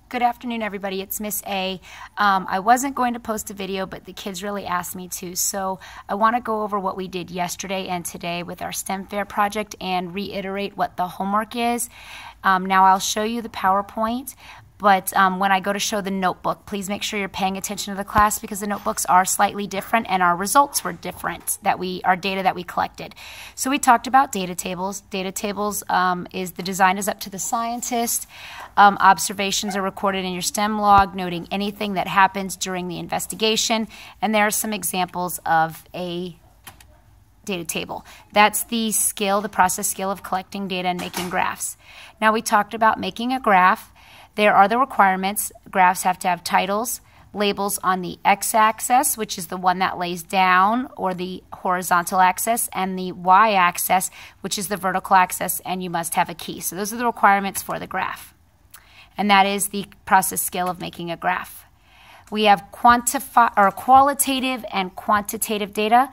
Good afternoon, everybody. It's Miss A. I wasn't going to post a video, but the kids really asked me to. So I want to go over what we did yesterday and today with our STEM Fair project and reiterate what the homework is. Now I'll show you the PowerPoint, but when I go to show the notebook, please make sure you're paying attention to the class because the notebooks are slightly different and our results were different, our data that we collected. So we talked about data tables. Data tables is the design is up to the scientist. Observations are recorded in your STEM log, noting anything that happens during the investigation. And there are some examples of a data table. That's the skill, the process skill of collecting data and making graphs. Now we talked about making a graph. There are the requirements. Graphs have to have titles, labels on the x-axis, which is the one that lays down, or the horizontal axis, and the y-axis, which is the vertical axis, and you must have a key. So those are the requirements for the graph. And that is the process skill of making a graph. We have qualitative and quantitative data.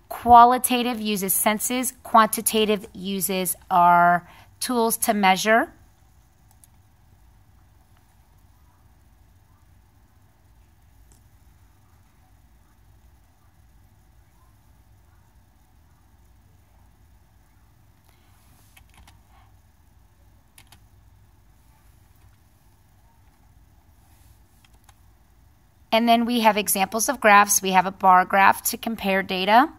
Qualitative uses senses. Quantitative uses our tools to measure. And then we have examples of graphs. We have a bar graph to compare data.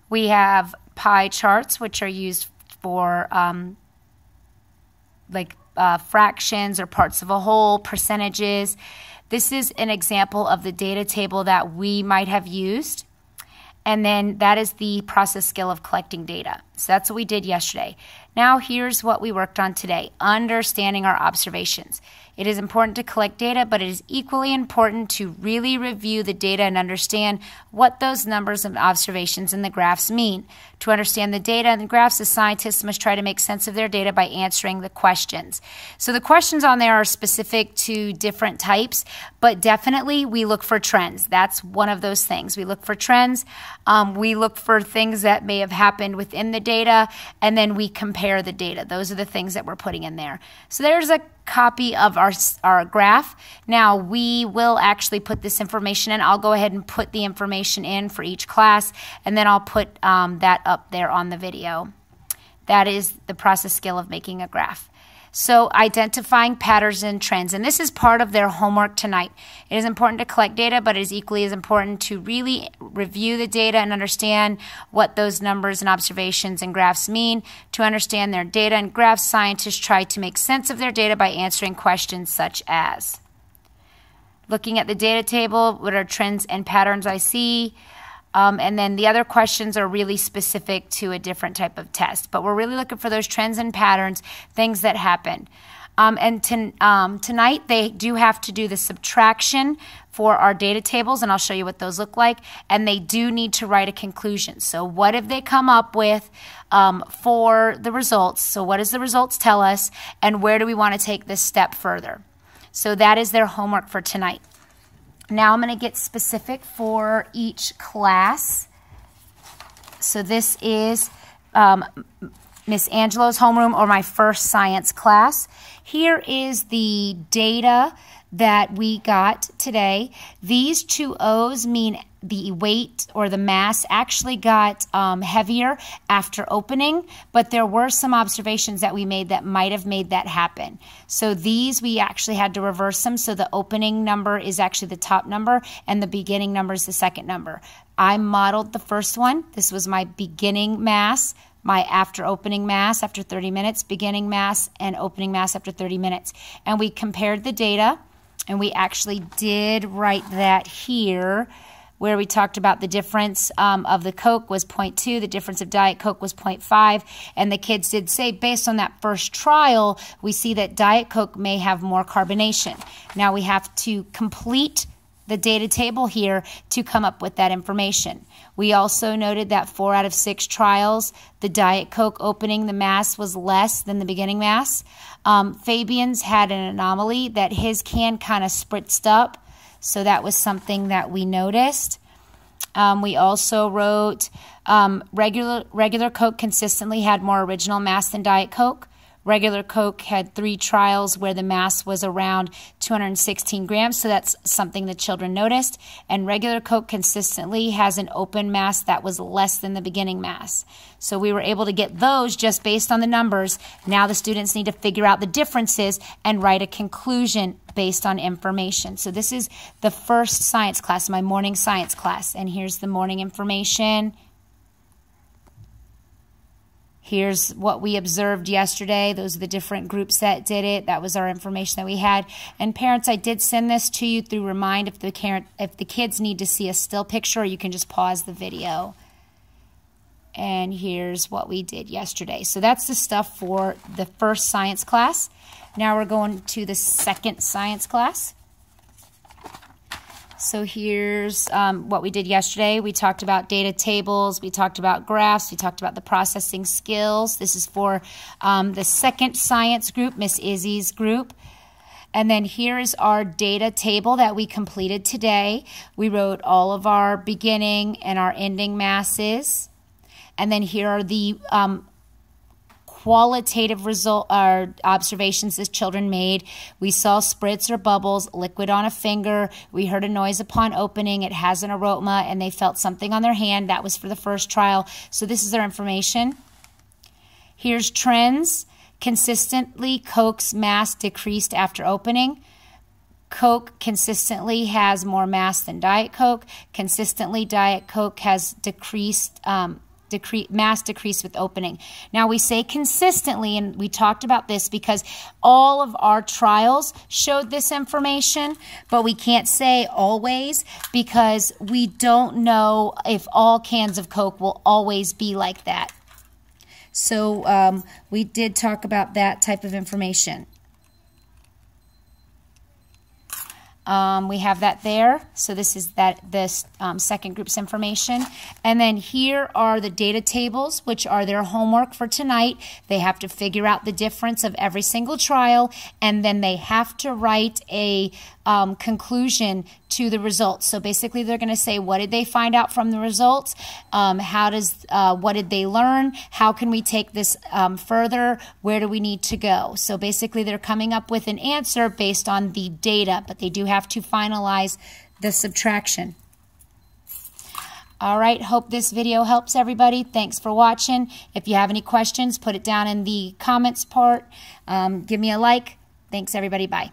We have pie charts, which are used for fractions or parts of a whole, percentages. This is an example of the data table that we might have used. And then that is the process skill of collecting data. So that's what we did yesterday. Now here's what we worked on today, understanding our observations. It is important to collect data, but it is equally important to really review the data and understand what those numbers and observations in the graphs mean. To understand the data and the graphs, the scientists must try to make sense of their data by answering the questions. So the questions on there are specific to different types, but definitely we look for trends. That's one of those things. We look for trends. We look for things that may have happened within the data, and then we compare the data. Those are the things that we're putting in there. So there's a copy of our graph. Now we will actually put this information in. I'll go ahead and put the information in for each class, and then I'll put that up there on the video. That is the process skill of making a graph. So identifying patterns and trends, and this is part of their homework tonight. It is important to collect data, but it is equally as important to really review the data and understand what those numbers and observations and graphs mean. To understand their data and graphs, scientists try to make sense of their data by answering questions such as looking at the data table, what are trends and patterns I see? And then the other questions are really specific to a different type of test. But we're really looking for those trends and patterns, things that happen. Tonight they do have to do the subtraction for our data tables, and I'll show you what those look like. And they do need to write a conclusion. So what have they come up with for the results? So what does the results tell us? And where do we want to take this step further? So that is their homework for tonight. Now I'm going to get specific for each class. So this is Miss Angelo's homeroom, or my first science class. Here is the data that we got today. These two O's mean the weight or the mass actually got heavier after opening, but there were some observations that we made that might have made that happen. So these we actually had to reverse them, so the opening number is actually the top number and the beginning number is the second number. I modeled the first one. This was my beginning mass, my after opening mass after 30 minutes, beginning mass and opening mass after 30 minutes. And we compared the data, and we actually did write that here, where we talked about the difference of the Coke was 0.2, the difference of Diet Coke was 0.5, and the kids did say, based on that first trial, we see that Diet Coke may have more carbonation. Now we have to complete the data table here to come up with that information. We also noted that 4 out of 6 trials, the Diet Coke opening the mass was less than the beginning mass. Fabian's had an anomaly that his can kind of spritzed up, so that was something that we noticed. We also wrote regular Coke consistently had more original mass than Diet Coke. Regular Coke had 3 trials where the mass was around 216 grams, so that's something the children noticed. And regular Coke consistently has an open mass that was less than the beginning mass. So we were able to get those just based on the numbers. Now the students need to figure out the differences and write a conclusion based on information. So this is the first science class, my morning science class. And here's the morning information. Here's what we observed yesterday. Those are the different groups that did it. That was our information that we had. And parents, I did send this to you through Remind if the kids need to see a still picture, or you can just pause the video. And here's what we did yesterday. So that's the stuff for the first science class. Now we're going to the second science class. So here's what we did yesterday. We talked about data tables. We talked about graphs. We talked about the processing skills. This is for the second science group, Miss Izzy's group. And then here is our data table that we completed today. We wrote all of our beginning and our ending masses. And then here are the qualitative observations the children made. We saw spritz or bubbles, liquid on a finger. We heard a noise upon opening. It has an aroma, and they felt something on their hand. That was for the first trial. So this is their information. Here's trends. Consistently, Coke's mass decreased after opening. Coke consistently has more mass than Diet Coke. Consistently, Diet Coke has decreased mass decrease with opening. Now we say consistently, and we talked about this because all of our trials showed this information, but we can't say always because we don't know if all cans of Coke will always be like that. So we did talk about that type of information. We have that there. So this is this second group's information. And then here are the data tables, which are their homework for tonight. They have to figure out the difference of every single trial, and then they have to write a conclusion to the results. So basically they're going to say, what did they find out from the results? What did they learn? How can we take this further? Where do we need to go? So basically they're coming up with an answer based on the data, but they do have to finalize the subtraction. All right, hope this video helps everybody. Thanks for watching. If you have any questions, put it down in the comments part. Give me a like. Thanks everybody. Bye.